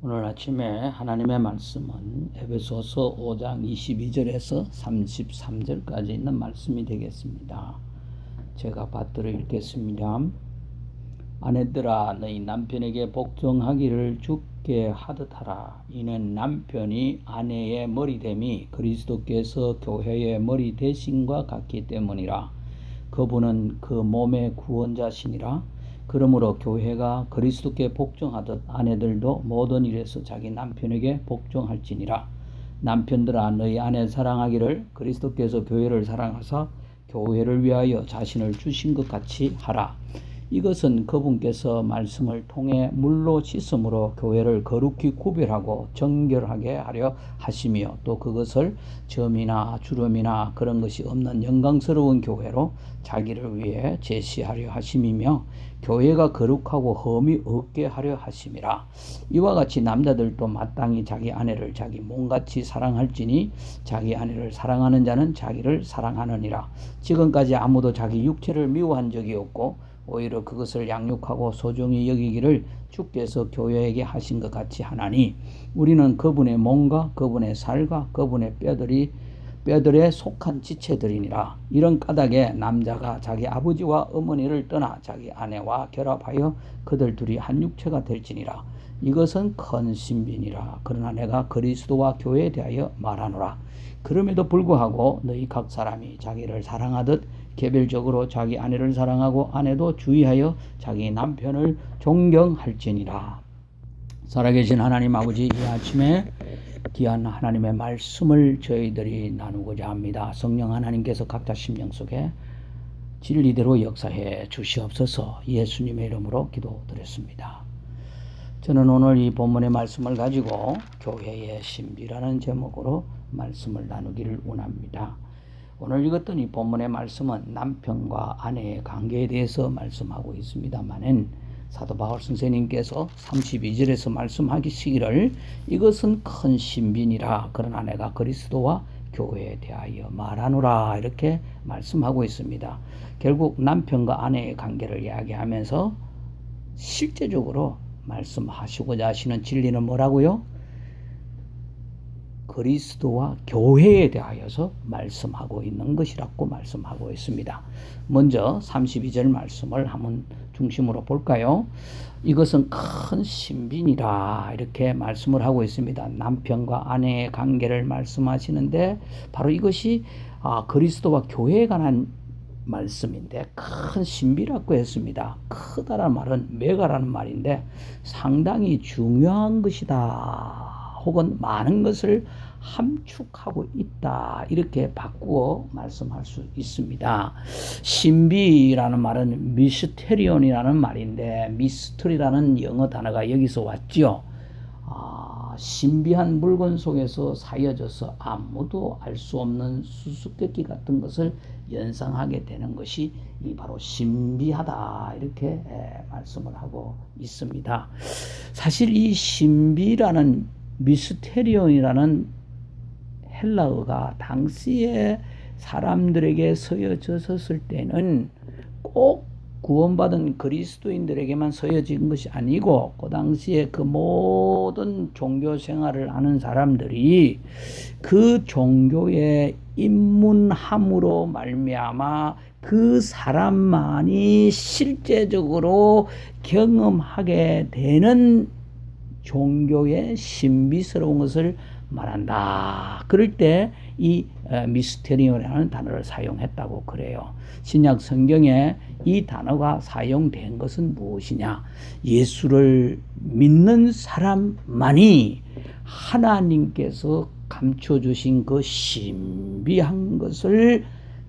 오늘 아침에 하나님의 말씀은 에베소서 5장 22절에서 33절까지 있는 말씀이 되겠습니다. 제가 받들어 읽겠습니다. 아내들아 너희 남편에게 복종하기를 주께 하듯 하라. 이는 남편이 아내의 머리됨이 그리스도께서 교회의 머리 되심과 같기 때문이라. 그분은 그 몸의 구원자시니라. 그러므로 교회가 그리스도께 복종하듯 아내들도 모든 일에서 자기 남편에게 복종할지니라. 남편들아 너희 아내 사랑하기를 그리스도께서 교회를 사랑하사 교회를 위하여 자신을 주신 것 같이 하라. 이것은 그분께서 말씀을 통해 물로 씻음으로 교회를 거룩히 구별하고 정결하게 하려 하시며 또 그것을 점이나 주름이나 그런 것이 없는 영광스러운 교회로 자기를 위해 제시하려 하심이며 교회가 거룩하고 흠이 없게 하려 하심이라. 이와 같이 남자들도 마땅히 자기 아내를 자기 몸같이 사랑할지니 자기 아내를 사랑하는 자는 자기를 사랑하느니라. 지금까지 아무도 자기 육체를 미워한 적이 없고 오히려 그것을 양육하고 소중히 여기기를 주께서 교회에게 하신 것 같이 하나니 우리는 그분의 몸과 그분의 살과 그분의 뼈들에 속한 지체들이니라. 이런 까닭에 남자가 자기 아버지와 어머니를 떠나 자기 아내와 결합하여 그들 둘이 한 육체가 될지니라. 이것은 큰 신비니라. 그러나 내가 그리스도와 교회에 대하여 말하노라. 그럼에도 불구하고 너희 각 사람이 자기를 사랑하듯 개별적으로 자기 아내를 사랑하고 아내도 주의하여 자기 남편을 존경할지니라. 살아계신 하나님 아버지, 이 아침에 귀한 하나님의 말씀을 저희들이 나누고자 합니다. 성령 하나님께서 각자 심령 속에 진리대로 역사해 주시옵소서. 예수님의 이름으로 기도드렸습니다. 저는 오늘 이 본문의 말씀을 가지고 교회의 신비라는 제목으로 말씀을 나누기를 원합니다. 오늘 읽었던 이 본문의 말씀은 남편과 아내의 관계에 대해서 말씀하고 있습니다만은 사도 바울 선생님께서 32절에서 말씀하시기를 이것은 큰 신비니라. 그러나 내가 그리스도와 교회에 대하여 말하노라 이렇게 말씀하고 있습니다. 결국 남편과 아내의 관계를 이야기하면서 실제적으로 말씀하시고자 하시는 진리는 뭐라고요? 그리스도와 교회에 대하여서 말씀하고 있는 것이라고 말씀하고 있습니다. 먼저 32절 말씀을 한번 중심으로 볼까요? 이것은 큰 신비니라 이렇게 말씀을 하고 있습니다. 남편과 아내의 관계를 말씀하시는데 바로 이것이 그리스도와 교회에 관한 말씀인데 큰 신비라고 했습니다. 크다라는 말은 메가라는 말인데 상당히 중요한 것이다. 혹은 많은 것을 함축하고 있다. 이렇게 바꾸어 말씀할 수 있습니다. 신비라는 말은 미스테리온이라는 말인데 미스터리라는 영어 단어가 여기서 왔죠. 신비한 물건 속에서 사여져서 아무도 알 수 없는 수수께끼 같은 것을 연상하게 되는 것이 바로 신비하다 이렇게 말씀을 하고 있습니다. 사실 이 신비라는 미스테리온이라는 헬라어가 당시에 사람들에게 서여졌을 때는 꼭 구원받은 그리스도인들에게만 서여진 것이 아니고 그 당시에 그 모든 종교 생활을 하는 사람들이 그 종교에 입문함으로 말미암아 그 사람만이 실제적으로 경험하게 되는 종교의 신비스러운 것을 말한다. 그럴 때 이 미스테리온이라는 단어를 사용했다고 그래요. 신약 성경에 이 단어가 사용된 것은 무엇이냐? 예수를 믿는 사람만이 하나님께서 감춰주신 그 신비한 것을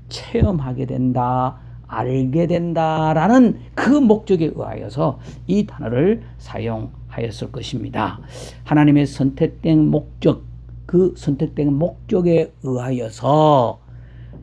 체험하게 된다. 알게 된다라는 그 목적에 의하여서 이 단어를 사용하였을 것입니다. 하나님의 선택된 목적, 그 선택된 목적에 의하여서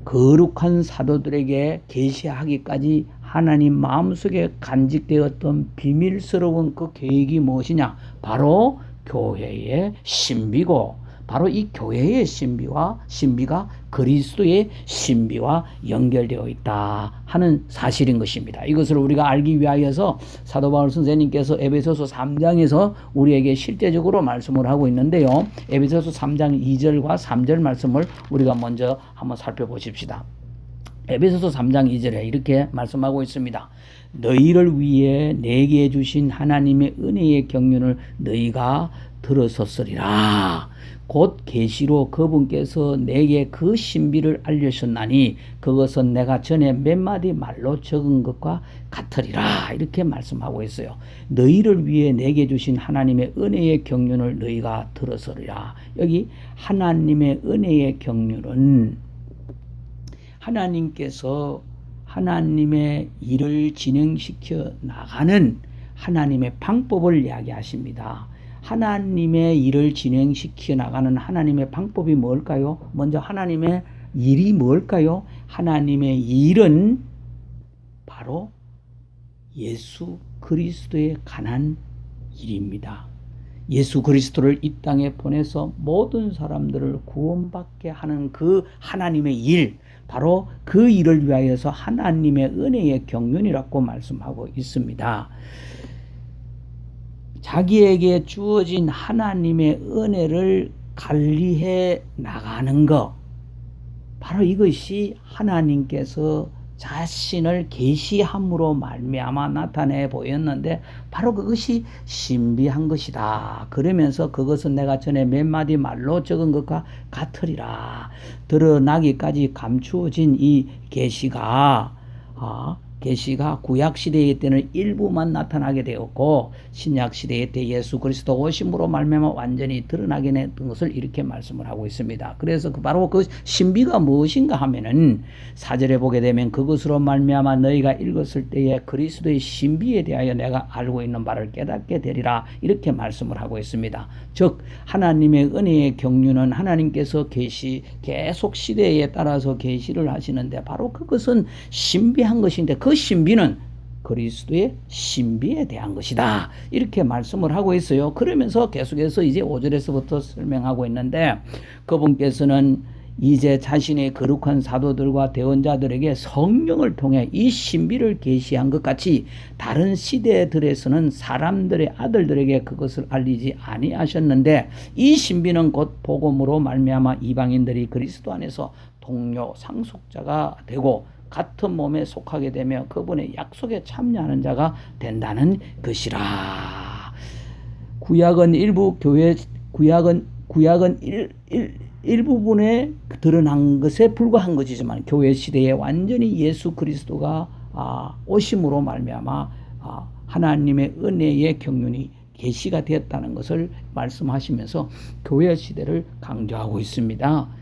거룩한 사도들에게 계시하기까지 하나님 마음속에 간직되었던 비밀스러운 그 계획이 무엇이냐? 바로 교회의 신비고 바로 이 교회의 신비가 그리스도의 신비와 연결되어 있다 하는 사실인 것입니다. 이것을 우리가 알기 위하여서 사도 바울 선생님께서 에베소서 3장에서 우리에게 실제적으로 말씀을 하고 있는데요. 에베소서 3장 2절과 3절 말씀을 우리가 먼저 한번 살펴보십시다. 에베소서 3장 2절에 이렇게 말씀하고 있습니다. 너희를 위해 내게 주신 하나님의 은혜의 경륜을 너희가 들었었으리라. 곧 계시로 그분께서 내게 그 신비를 알려주셨나니 그것은 내가 전에 몇 마디 말로 적은 것과 같으리라. 이렇게 말씀하고 있어요. 너희를 위해 내게 주신 하나님의 은혜의 경륜을 너희가 들었으리라. 여기 하나님의 은혜의 경륜은 하나님께서 하나님의 일을 진행시켜 나가는 하나님의 방법을 이야기하십니다. 하나님의 일을 진행시켜 나가는 하나님의 방법이 뭘까요? 먼저 하나님의 일이 뭘까요? 하나님의 일은 바로 예수 그리스도에 관한 일입니다. 예수 그리스도를 이 땅에 보내서 모든 사람들을 구원받게 하는 그 하나님의 일, 바로 그 일을 위하여서 하나님의 은혜의 경륜이라고 말씀하고 있습니다. 자기에게 주어진 하나님의 은혜를 관리해 나가는 것, 바로 이것이 하나님께서 자신을 계시함으로 말미암아 나타내 보였는데 바로 그것이 신비한 것이다. 그러면서 그것은 내가 전에 몇 마디 말로 적은 것과 같으리라. 드러나기까지 감추어진 이 계시가 구약시대의 때는 일부만 나타나게 되었고 신약시대의 때 예수 그리스도 오심으로 말미암아 완전히 드러나게 된 것을 이렇게 말씀을 하고 있습니다. 그래서 바로 그 신비가 무엇인가 하면은 4절에 보게 되면 그것으로 말미암아 너희가 읽었을 때에 그리스도의 신비에 대하여 내가 알고 있는 바를 깨닫게 되리라. 이렇게 말씀을 하고 있습니다. 즉 하나님의 은혜의 경륜은 하나님께서 계속 시대에 따라서 계시를 하시는데 바로 그것은 신비한 것인데 그 신비는 그리스도의 신비에 대한 것이다. 이렇게 말씀을 하고 있어요. 그러면서 계속해서 이제 5절에서부터 설명하고 있는데 그분께서는 이제 자신의 거룩한 사도들과 대언자들에게 성령을 통해 이 신비를 계시한 것 같이 다른 시대들에서는 사람들의 아들들에게 그것을 알리지 아니하셨는데 이 신비는 곧 복음으로 말미암아 이방인들이 그리스도 안에서 동료 상속자가 되고 같은 몸에 속하게 되며 그분의 약속에 참여하는 자가 된다는 것이라. 구약은 일부분에 드러난 것에 불과한 것이지만 교회 시대에 완전히 예수 그리스도가 오심으로 말미암아 하나님의 은혜의 경륜이 계시가 되었다는 것을 말씀하시면서 교회 시대를 강조하고 있습니다.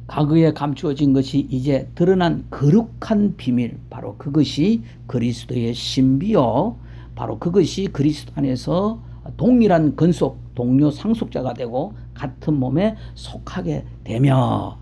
과거에 감추어진 것이 이제 드러난 거룩한 비밀, 바로 그것이 그리스도의 신비요, 바로 그것이 그리스도 안에서 동일한 동료 상속자가 되고 같은 몸에 속하게 되며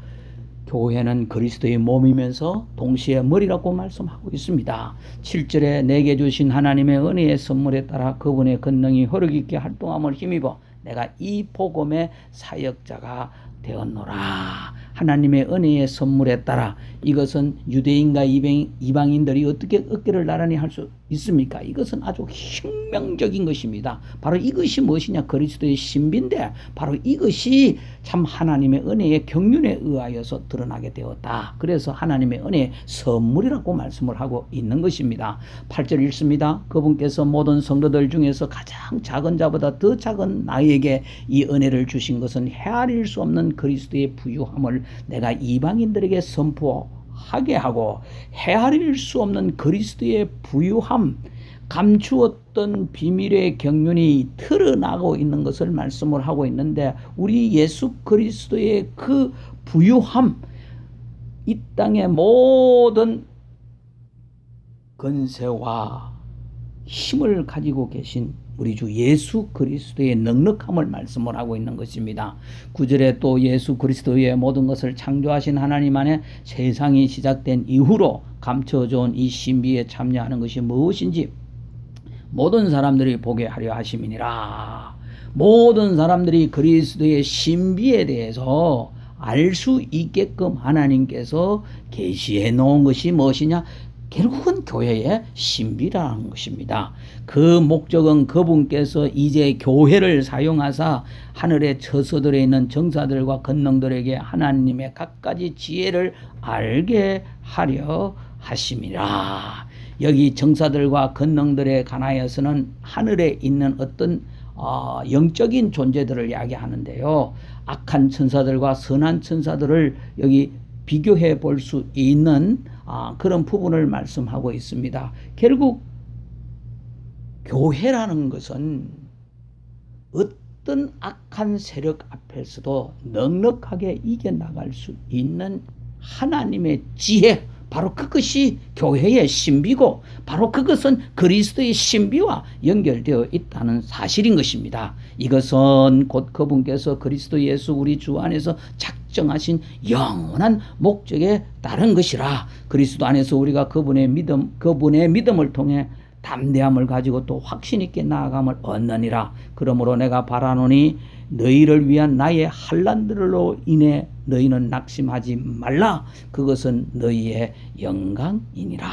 교회는 그리스도의 몸이면서 동시에 머리라고 말씀하고 있습니다. 7절에 내게 주신 하나님의 은혜의 선물에 따라 그분의 권능이 흐르기있게 활동함을 힘입어 내가 이 복음의 사역자가 되었노라. 하나님의 은혜의 선물에 따라 이것은 유대인과 이방인들이 어떻게 어깨를 나란히 할 수 있습니까? 이것은 아주 혁명적인 것입니다. 바로 이것이 무엇이냐? 그리스도의 신비인데 바로 이것이 참 하나님의 은혜의 경륜에 의하여서 드러나게 되었다. 그래서 하나님의 은혜의 선물이라고 말씀을 하고 있는 것입니다. 8절 읽습니다. 그분께서 모든 성도들 중에서 가장 작은 자보다 더 작은 나에게 이 은혜를 주신 것은 헤아릴 수 없는 그리스도의 부유함을 내가 이방인들에게 선포하게 하고 헤아릴 수 없는 그리스도의 부유함, 감추었던 비밀의 경륜이 드러나고 있는 것을 말씀을 하고 있는데 우리 예수 그리스도의 그 부유함, 이 땅의 모든 권세와 힘을 가지고 계신 우리 주 예수 그리스도의 넉넉함을 말씀을 하고 있는 것입니다. 9절에 또 예수 그리스도의 모든 것을 창조하신 하나님 안에 세상이 시작된 이후로 감춰져 이 신비에 참여하는 것이 무엇인지 모든 사람들이 보게 하려 하심이니라. 모든 사람들이 그리스도의 신비에 대해서 알 수 있게끔 하나님께서 계시해 놓은 것이 무엇이냐? 결국은 교회의 신비라는 것입니다. 그 목적은 그분께서 이제 교회를 사용하사 하늘의 처소들에 있는 정사들과 권능들에게 하나님의 각가지 지혜를 알게 하려 하심이라. 여기 정사들과 권능들에 관하여서는 하늘에 있는 어떤 영적인 존재들을 이야기하는데요. 악한 천사들과 선한 천사들을 여기 비교해 볼 수 있는 그런 부분을 말씀하고 있습니다. 결국 교회라는 것은 어떤 악한 세력 앞에서도 넉넉하게 이겨나갈 수 있는 하나님의 지혜, 바로 그것이 교회의 신비고 바로 그것은 그리스도의 신비와 연결되어 있다는 사실인 것입니다. 이것은 곧 그분께서 그리스도 예수 우리 주 안에서 작정하신 영원한 목적에 따른 것이라. 그리스도 안에서 우리가 그분의 믿음을 통해 담대함을 가지고 또 확신 있게 나아감을 얻느니라. 그러므로 내가 바라노니 너희를 위한 나의 환난들로 인해 너희는 낙심하지 말라. 그것은 너희의 영광이니라.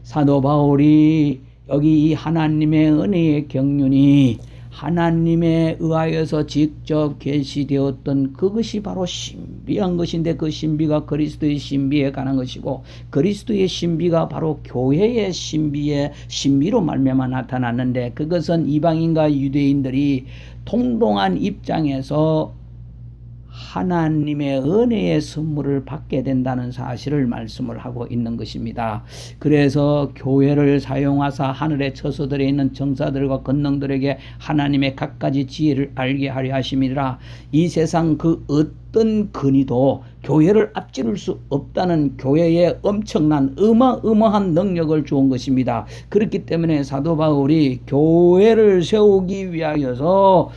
사도 바울이 여기 이 하나님의 은혜의 경륜이 하나님에 의하여서 직접 계시되었던 그것이 바로 신비한 것인데, 그 신비가 그리스도의 신비에 관한 것이고 그리스도의 신비가 바로 교회의 신비로 말미암아 나타났는데, 그것은 이방인과 유대인들이 동등한 입장에서 하나님의 은혜의 선물을 받게 된다는 사실을 말씀을 하고 있는 것입니다. 그래서 교회를 사용하사 하늘의 처소들에 있는 정사들과 권능들에게 하나님의 각가지 지혜를 알게 하려 하심이라. 이 세상 그 어떤 근위도 교회를 앞지를 수 없다는 교회의 엄청난 어마어마한 능력을 주은 것입니다. 그렇기 때문에 사도 바울이 교회를 세우기 위하여서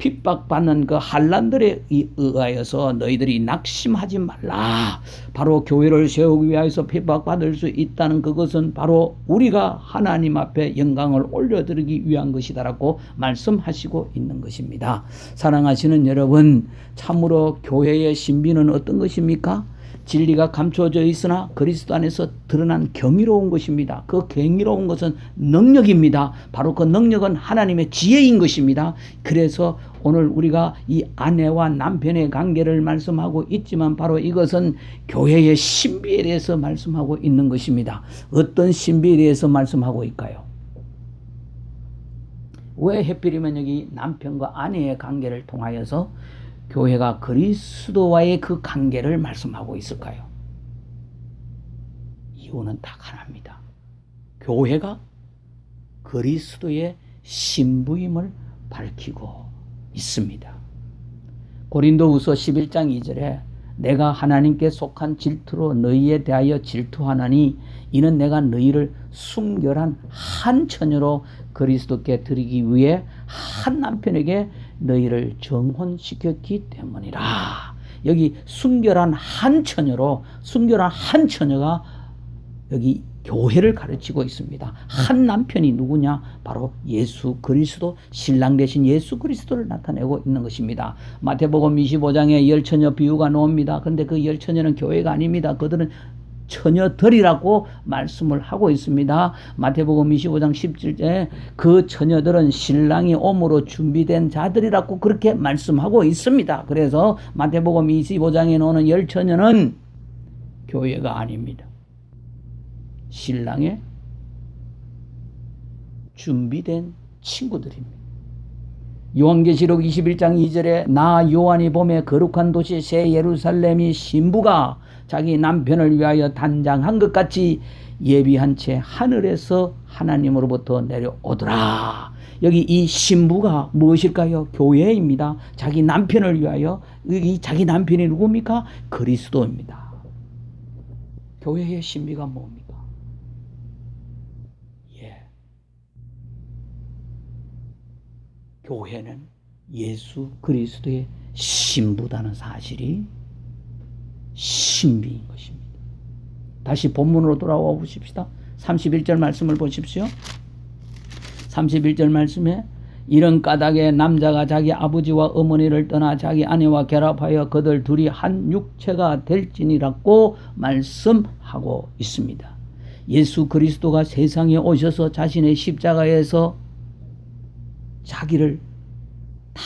핍박받는 그 환난들에 의하여서 너희들이 낙심하지 말라. 바로 교회를 세우기 위해서 핍박받을 수 있다는 그것은 바로 우리가 하나님 앞에 영광을 올려드리기 위한 것이다라고 말씀하시고 있는 것입니다. 사랑하시는 여러분, 참으로 교회의 신비는 어떤 것입니까? 진리가 감춰져 있으나 그리스도 안에서 드러난 경이로운 것입니다. 그 경이로운 것은 능력입니다. 바로 그 능력은 하나님의 지혜인 것입니다. 그래서 오늘 우리가 이 아내와 남편의 관계를 말씀하고 있지만 바로 이것은 교회의 신비에 대해서 말씀하고 있는 것입니다. 어떤 신비에 대해서 말씀하고 있을까요? 왜 하필이면 여기 남편과 아내의 관계를 통하여서 교회가 그리스도와의 그 관계를 말씀하고 있을까요? 이유는 딱 하나입니다. 교회가 그리스도의 신부임을 밝히고 있습니다. 고린도후서 11장 2절에 내가 하나님께 속한 질투로 너희에 대하여 질투하나니 이는 내가 너희를 순결한 한 처녀로 그리스도께 드리기 위해 한 남편에게 너희를 정혼시켰기 때문이라. 여기 순결한 한 처녀로, 순결한 한 처녀가 여기 교회를 가르치고 있습니다. 한 남편이 누구냐? 바로 예수 그리스도, 신랑 되신 예수 그리스도를 나타내고 있는 것입니다. 마태복음 25장에 열처녀 비유가 나옵니다. 그런데 그 열처녀는 교회가 아닙니다. 그들은 처녀들이라고 말씀을 하고 있습니다. 마태복음 25장 17절에 그 처녀들은 신랑이 옴으로 준비된 자들이라고 그렇게 말씀하고 있습니다. 그래서 마태복음 25장에 나오는 열처녀는 교회가 아닙니다. 신랑의 준비된 친구들입니다. 요한계시록 21장 2절에 나 요한이 보매 거룩한 도시 새 예루살렘이 신부가 자기 남편을 위하여 단장한 것 같이 예비한 채 하늘에서 하나님으로부터 내려오더라. 여기 이 신부가 무엇일까요? 교회입니다. 자기 남편을 위하여. 이 자기 남편이 누굽니까? 그리스도입니다. 교회의 신비가 뭡니까? 교회는 예수 그리스도의 신부다는 사실이 신비인 것입니다. 다시 본문으로 돌아와 보십시다. 31절 말씀을 보십시오. 31절 말씀에 이런 까닭에 남자가 자기 아버지와 어머니를 떠나 자기 아내와 결합하여 그들 둘이 한 육체가 될지니라고 말씀하고 있습니다. 예수 그리스도가 세상에 오셔서 자신의 십자가에서 자기를 다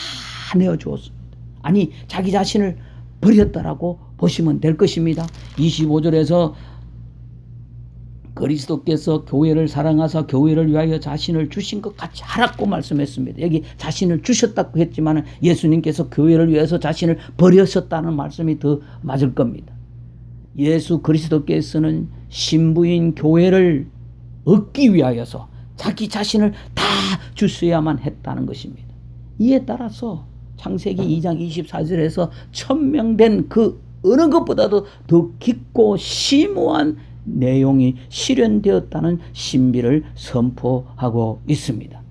내어주었습니다. 아니, 자기 자신을 버렸다라고 보시면 될 것입니다. 25절에서 그리스도께서 교회를 사랑하사 교회를 위하여 자신을 주신 것 같이 하라고 말씀했습니다. 여기 자신을 주셨다고 했지만 예수님께서 교회를 위해서 자신을 버리셨다는 말씀이 더 맞을 겁니다. 예수 그리스도께서는 신부인 교회를 얻기 위하여서 자기 자신을 다 주셔야만 했다는 것입니다. 이에 따라서 창세기 2장 24절에서 천명된 그 어느 것보다도 더 깊고 심오한 내용이 실현되었다는 신비를 선포하고 있습니다.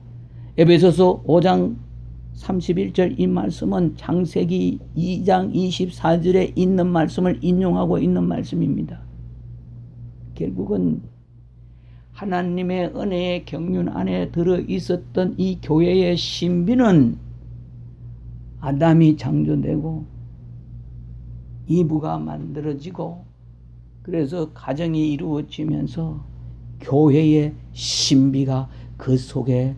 에베소서 5장 31절 이 말씀은 창세기 2장 24절에 있는 말씀을 인용하고 있는 말씀입니다. 결국은 하나님의 은혜의 경륜 안에 들어 있었던 이 교회의 신비는 아담이 창조되고 이브가 만들어지고 그래서 가정이 이루어지면서 교회의 신비가 그 속에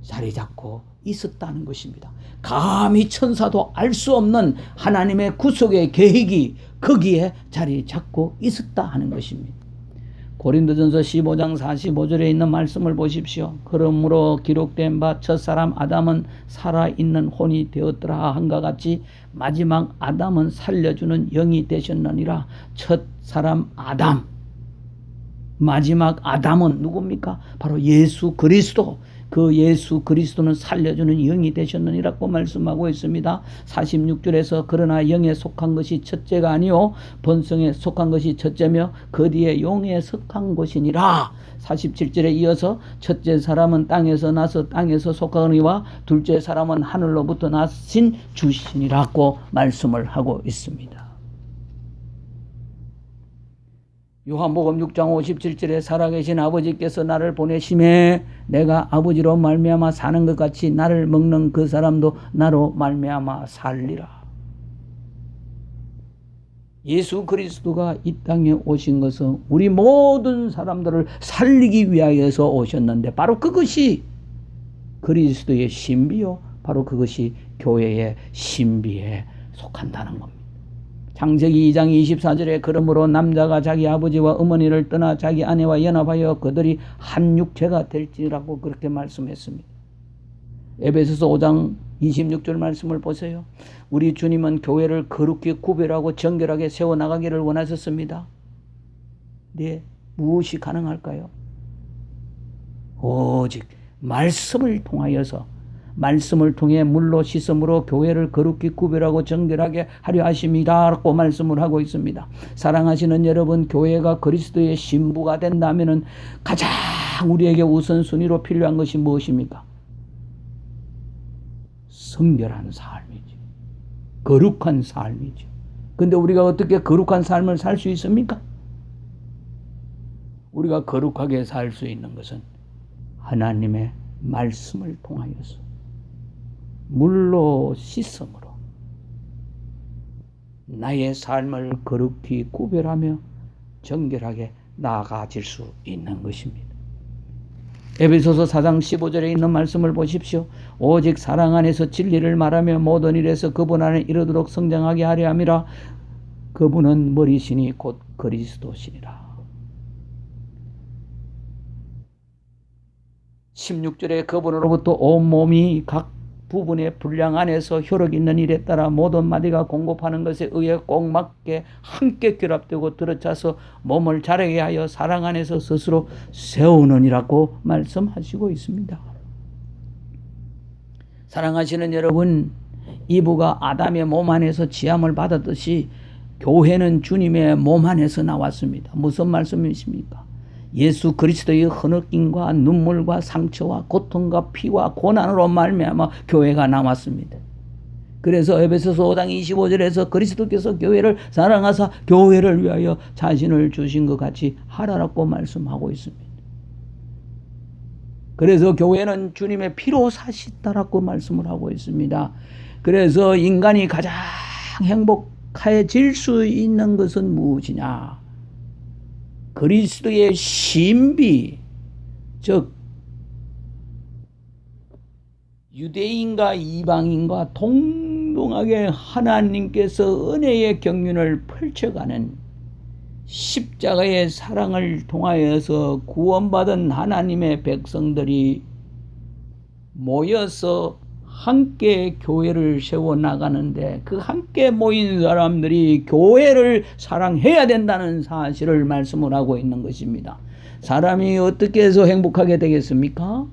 자리 잡고 있었다는 것입니다. 감히 천사도 알 수 없는 하나님의 구속의 계획이 거기에 자리 잡고 있었다 하는 것입니다. 고린도전서 15장 45절에 있는 말씀을 보십시오. 그러므로 기록된 바 첫사람 아담은 살아있는 혼이 되었더라 한과 같이 마지막 아담은 살려주는 영이 되셨느니라. 첫사람 아담, 마지막 아담은 누굽니까? 바로 예수 그리스도. 그 예수 그리스도는 살려주는 영이 되셨느니라고 말씀하고 있습니다. 46절에서 그러나 영에 속한 것이 첫째가 아니요 본성에 속한 것이 첫째며 그 뒤에 영에 속한 것이니라. 47절에 이어서 첫째 사람은 땅에서 나서 땅에서 속하거니와 둘째 사람은 하늘로부터 나신 주시니라고 말씀을 하고 있습니다. 요한복음 6장 57절에 살아계신 아버지께서 나를 보내심에 내가 아버지로 말미암아 사는 것 같이 나를 먹는 그 사람도 나로 말미암아 살리라. 예수 그리스도가 이 땅에 오신 것은 우리 모든 사람들을 살리기 위하여서 오셨는데 바로 그것이 그리스도의 신비요 바로 그것이 교회의 신비에 속한다는 겁니다. 창세기 2장 24절에 그러므로 남자가 자기 아버지와 어머니를 떠나 자기 아내와 연합하여 그들이 한 육체가 될지라고 그렇게 말씀했습니다. 에베소서 5장 26절 말씀을 보세요. 우리 주님은 교회를 거룩히 구별하고 정결하게 세워나가기를 원하셨습니다. 네, 무엇이 가능할까요? 오직 말씀을 통하여서 말씀을 통해 물로 씻음으로 교회를 거룩히 구별하고 정결하게 하려 하심이라고 말씀을 하고 있습니다. 사랑하시는 여러분, 교회가 그리스도의 신부가 된다면 가장 우리에게 우선순위로 필요한 것이 무엇입니까? 성결한 삶이죠. 거룩한 삶이죠. 그런데 우리가 어떻게 거룩한 삶을 살 수 있습니까? 우리가 거룩하게 살 수 있는 것은 하나님의 말씀을 통하여서 물로 씻음으로 나의 삶을 거룩히 구별하며 정결하게 나아가질 수 있는 것입니다. 에베소서 4장 15절에 있는 말씀을 보십시오. 오직 사랑 안에서 진리를 말하며 모든 일에서 그분 안에 이르도록 성장하게 하려 함이라. 그분은 머리시니 곧 그리스도시니라. 16절에 그분으로부터 온 몸이 각 부분의 분량 안에서 효력 있는 일에 따라 모든 마디가 공급하는 것에 의해 꼭 맞게 함께 결합되고 들어차서 몸을 자라게 하여 사랑 안에서 스스로 세우느니라고 말씀하시고 있습니다. 사랑하시는 여러분, 이브가 아담의 몸 안에서 지함을 받았듯이 교회는 주님의 몸 안에서 나왔습니다. 무슨 말씀이십니까? 예수 그리스도의 헌혈과 눈물과 상처와 고통과 피와 고난으로 말미암아 교회가 남았습니다. 그래서 에베소서 5장 25절에서 그리스도께서 교회를 사랑하사 교회를 위하여 자신을 주신 것 같이 하라라고 말씀하고 있습니다. 그래서 교회는 주님의 피로 사셨다라고 말씀을 하고 있습니다. 그래서 인간이 가장 행복해질 수 있는 것은 무엇이냐? 그리스도의 신비, 즉 유대인과 이방인과 동등하게 하나님께서 은혜의 경륜을 펼쳐가는 십자가의 사랑을 통하여서 구원받은 하나님의 백성들이 모여서 함께 교회를 세워나가는데, 그 함께 모인 사람들이 교회를 사랑해야 된다는 사실을 말씀을 하고 있는 것입니다. 사람이 어떻게 해서 행복하게 되겠습니까?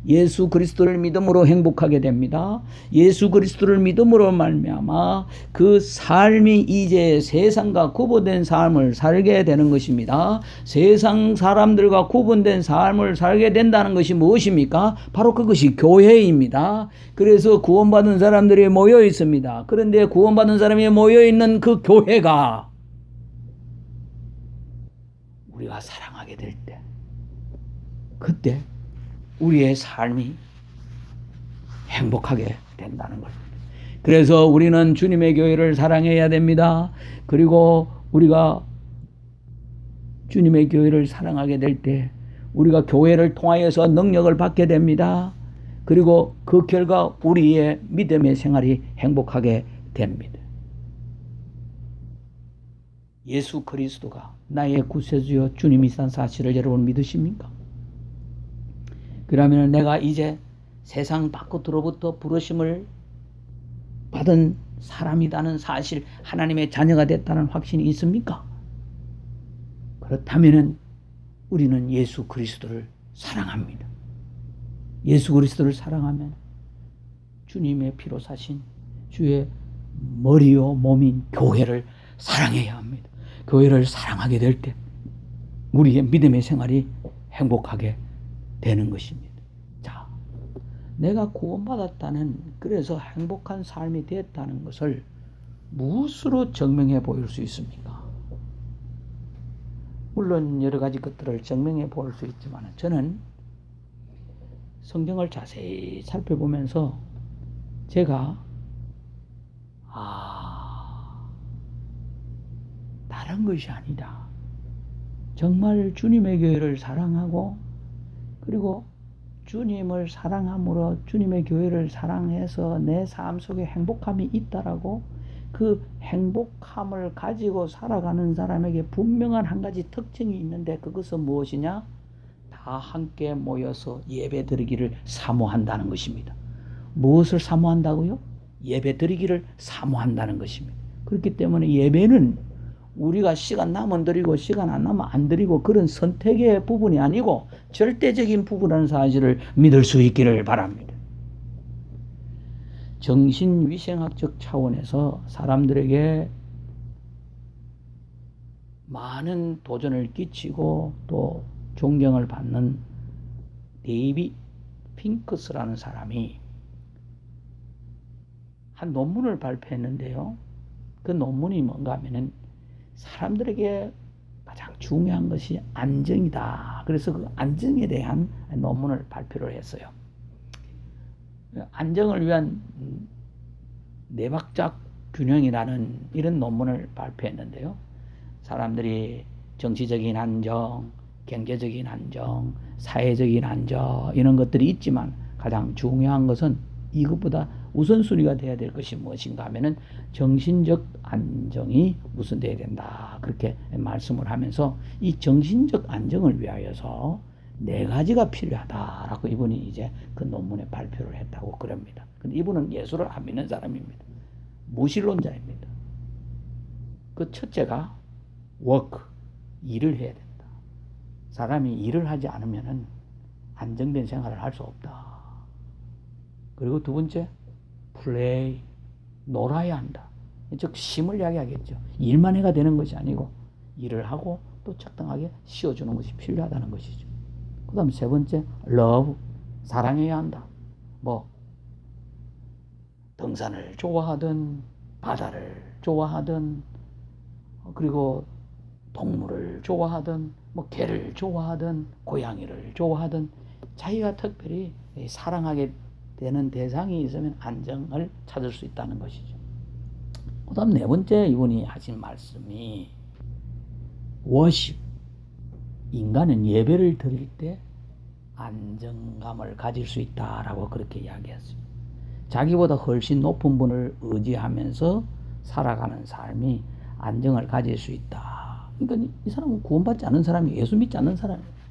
예수 그리스도를 믿음으로 행복하게 됩니다. 예수 그리스도를 믿음으로 말미암아 그 삶이 이제 세상과 구분된 삶을 살게 되는 것입니다. 세상 사람들과 구분된 삶을 살게 된다는 것이 무엇입니까? 바로 그것이 교회입니다. 그래서 구원받은 사람들이 모여 있습니다. 그런데 구원받은 사람이 모여 있는 그 교회가 우리가 사랑하게 될 때, 그때 우리의 삶이 행복하게 된다는 것입니다. 그래서 우리는 주님의 교회를 사랑해야 됩니다. 그리고 우리가 주님의 교회를 사랑하게 될 때 우리가 교회를 통하여서 능력을 받게 됩니다. 그리고 그 결과 우리의 믿음의 생활이 행복하게 됩니다. 예수 그리스도가 나의 구세주여 주님이란 사실을 여러분 믿으십니까? 그러면 내가 이제 세상 밖으로부터 부르심을 받은 사람이라는 사실, 하나님의 자녀가 됐다는 확신이 있습니까? 그렇다면 우리는 예수 그리스도를 사랑합니다. 예수 그리스도를 사랑하면 주님의 피로 사신 주의 머리요 몸인 교회를 사랑해야 합니다. 교회를 사랑하게 될 때 우리의 믿음의 생활이 행복하게 되는 것입니다. 자, 내가 구원받았다는, 그래서 행복한 삶이 되었다는 것을 무엇으로 증명해 보일 수 있습니까? 물론 여러 가지 것들을 증명해 볼 수 있지만, 저는 성경을 자세히 살펴보면서 제가 다른 것이 아니다, 정말 주님의 교회를 사랑하고 그리고 주님을 사랑함으로 주님의 교회를 사랑해서 내 삶 속에 행복함이 있다라고, 그 행복함을 가지고 살아가는 사람에게 분명한 한 가지 특징이 있는데, 그것은 무엇이냐? 다 함께 모여서 예배 드리기를 사모한다는 것입니다. 무엇을 사모한다고요? 예배 드리기를 사모한다는 것입니다. 그렇기 때문에 예배는 우리가 시간 나면 드리고 시간 안 나면 안 드리고 그런 선택의 부분이 아니고 절대적인 부분이라는 사실을 믿을 수 있기를 바랍니다. 정신위생학적 차원에서 사람들에게 많은 도전을 끼치고 또 존경을 받는 데이비드 핑크스라는 사람이 한 논문을 발표했는데요. 그 논문이 뭔가 하면은 사람들에게 가장 중요한 것이 안정이다. 그래서 그 안정에 대한 논문을 발표를 했어요. 안정을 위한 네박자 균형이라는 이런 논문을 발표했는데요. 사람들이 정치적인 안정, 경제적인 안정, 사회적인 안정, 이런 것들이 있지만 가장 중요한 것은 이것보다 우선순위가 되어야 될 것이 무엇인가 하면은 정신적 안정이 우선되어야 된다. 그렇게 말씀을 하면서 이 정신적 안정을 위하여서 4가지가 필요하다라고 이분이 이제 그 논문에 발표를 했다고 그럽니다. 근데 이분은 예수를 안 믿는 사람입니다. 무신론자입니다. 그 첫째가 work, 일을 해야 된다. 사람이 일을 하지 않으면은 안정된 생활을 할 수 없다. 그리고 두 번째, 플레이, 놀아야 한다. 즉 쉼을 이야기하겠죠. 일만 해가 되는 것이 아니고 일을 하고 또 적당하게 쉬어주는 것이 필요하다는 것이죠. 그 다음 세 번째, love, 사랑해야 한다. 뭐 등산을 좋아하든 바다를 좋아하든 그리고 동물을 좋아하든 뭐 개를 좋아하든 고양이를 좋아하든 자기가 특별히 사랑하게 되는 대상이 있으면 안정을 찾을 수 있다는 것이죠. 그 다음 네 번째 이분이 하신 말씀이 워십, 인간은 예배를 드릴 때 안정감을 가질 수 있다라고 그렇게 이야기했어요. 자기보다 훨씬 높은 분을 의지하면서 살아가는 삶이 안정을 가질 수 있다. 그러니까 이 사람은 구원받지 않은 사람이, 예수 믿지 않는 사람이에요.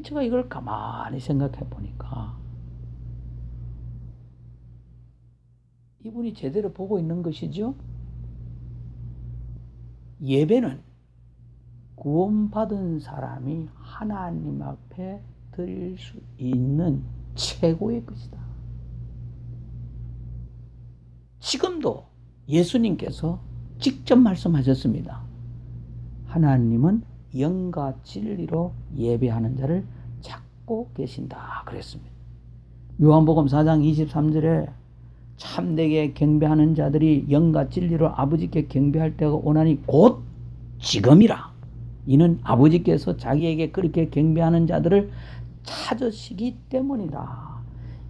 제가 이걸 가만히 생각해 보니까 이분이 제대로 보고 있는 것이죠. 예배는 구원받은 사람이 하나님 앞에 드릴 수 있는 최고의 것이다. 지금도 예수님께서 직접 말씀하셨습니다. 하나님은 영과 진리로 예배하는 자를 찾고 계신다 그랬습니다. 요한복음 4장 23절에 참되게 경배하는 자들이 영과 진리로 아버지께 경배할 때가 오나니 곧 지금이라. 이는 아버지께서 자기에게 그렇게 경배하는 자들을 찾으시기 때문이다.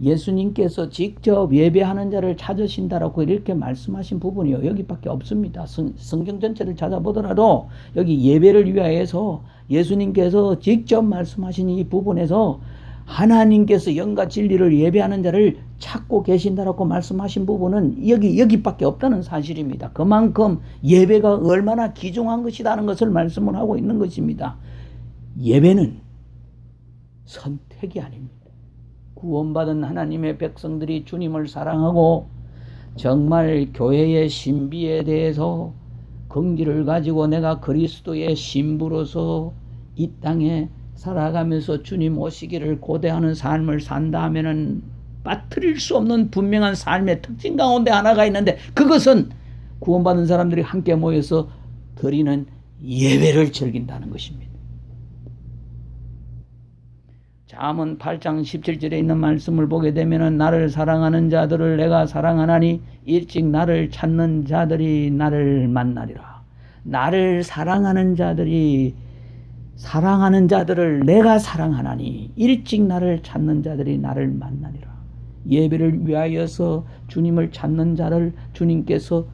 예수님께서 직접 예배하는 자를 찾으신다라고 이렇게 말씀하신 부분이요, 여기밖에 없습니다. 성경 전체를 찾아보더라도 여기 예배를 위하여서 예수님께서 직접 말씀하신 이 부분에서 하나님께서 영과 진리를 예배하는 자를 찾고 계신다라고 말씀하신 부분은 여기밖에 없다는 사실입니다. 그만큼 예배가 얼마나 귀중한 것이라는 것을 말씀을 하고 있는 것입니다. 예배는 선택이 아닙니다. 구원받은 하나님의 백성들이 주님을 사랑하고 정말 교회의 신비에 대해서 긍지를 가지고 내가 그리스도의 신부로서 이 땅에 살아가면서 주님 오시기를 고대하는 삶을 산다 하면은 빠뜨릴 수 없는 분명한 삶의 특징 가운데 하나가 있는데, 그것은 구원받은 사람들이 함께 모여서 드리는 예배를 즐긴다는 것입니다. 잠언 8장 17절에 있는 말씀을 보게 되면 나를 사랑하는 자들을 내가 사랑하나니 일찍 나를 찾는 자들이 나를 만나리라. 나를 사랑하는 자들을 내가 사랑하나니 일찍 나를 찾는 자들이 나를 만나리라. 예배를 위하여서 주님을 찾는 자를 주님께서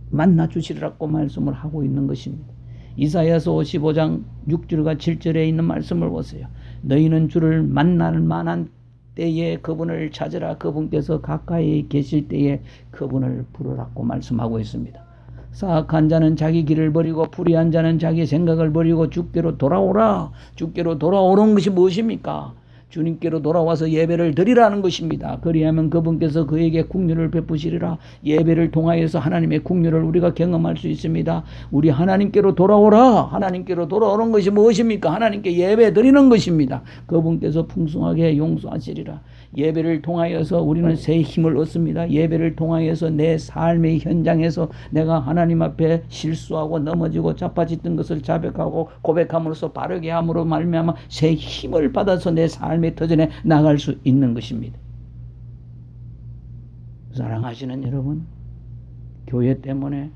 만나 주시리라고 말씀을 하고 있는 것입니다. 이사야서 55장 6절과 7절에 있는 말씀을 보세요. 너희는 주를 만날 만한 때에 그분을 찾으라. 그분께서 가까이 계실 때에 그분을 부르라고 말씀하고 있습니다. 사악한 자는 자기 길을 버리고 불의한 자는 자기 생각을 버리고 주께로 돌아오라. 주께로 돌아오는 것이 무엇입니까? 주님께로 돌아와서 예배를 드리라는 것입니다. 그리하면 그분께서 그에게 긍휼을 베푸시리라. 예배를 통하여서 하나님의 긍휼을 우리가 경험할 수 있습니다. 우리 하나님께로 돌아오라. 하나님께로 돌아오는 것이 무엇입니까? 하나님께 예배 드리는 것입니다. 그분께서 풍성하게 용서하시리라. 예배를 통하여서 우리는 새 힘을 얻습니다. 예배를 통하여서 내 삶의 현장에서 내가 하나님 앞에 실수하고 넘어지고 자빠졌던 것을 자백하고 고백함으로써 바르게 함으로 말미암아 새 힘을 받아서 내 삶의 터전에 나갈 수 있는 것입니다. 사랑하시는 여러분, 교회 때문에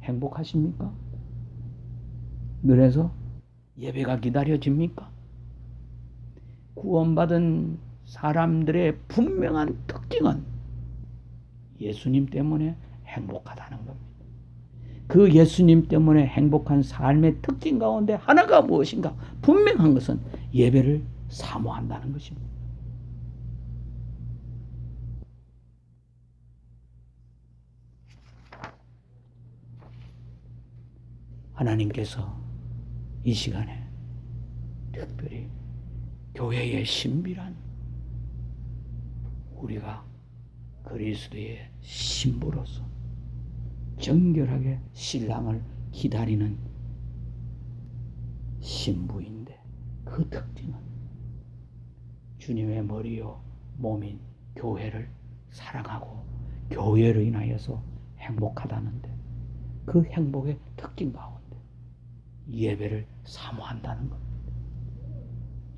행복하십니까? 그래서 예배가 기다려집니까? 구원받은 사람들의 분명한 특징은 예수님 때문에 행복하다는 겁니다. 그 예수님 때문에 행복한 삶의 특징 가운데 하나가 무엇인가? 분명한 것은 예배를 사모한다는 것입니다. 하나님께서 이 시간에 특별히 교회의 신비란 우리가 그리스도의 신부로서 정결하게 신랑을 기다리는 신부인데, 그 특징은 주님의 머리요 몸인 교회를 사랑하고 교회로 인하여서 행복하다는데, 그 행복의 특징 가운데 예배를 사모한다는 겁니다.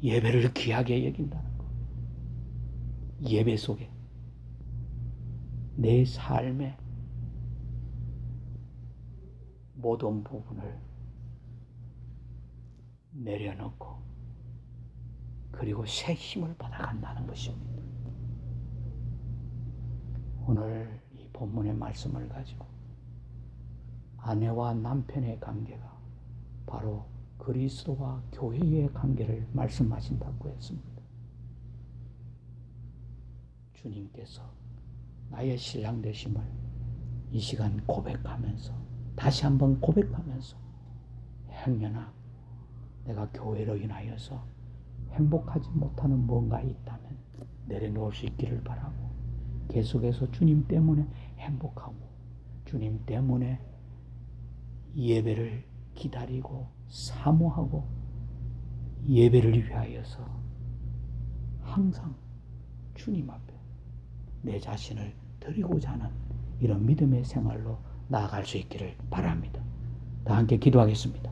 예배를 귀하게 여긴다는 것. 예배 속에 내 삶의 모든 부분을 내려놓고 그리고 새 힘을 받아간다는 것입니다. 오늘 이 본문의 말씀을 가지고 아내와 남편의 관계가 바로 그리스도와 교회의 관계를 말씀하신다고 했습니다. 주님께서 나의 신랑 되심을 이 시간 고백하면서 다시 한번 고백하면서 행여나 내가 교회로 인하여서 행복하지 못하는 뭔가 있다면 내려놓을 수 있기를 바라고 계속해서 주님 때문에 행복하고 주님 때문에 예배를 기다리고 사모하고 예배를 위하여서 항상 주님 앞에 내 자신을 드리고자 하는 이런 믿음의 생활로 나아갈 수 있기를 바랍니다. 다 함께 기도하겠습니다.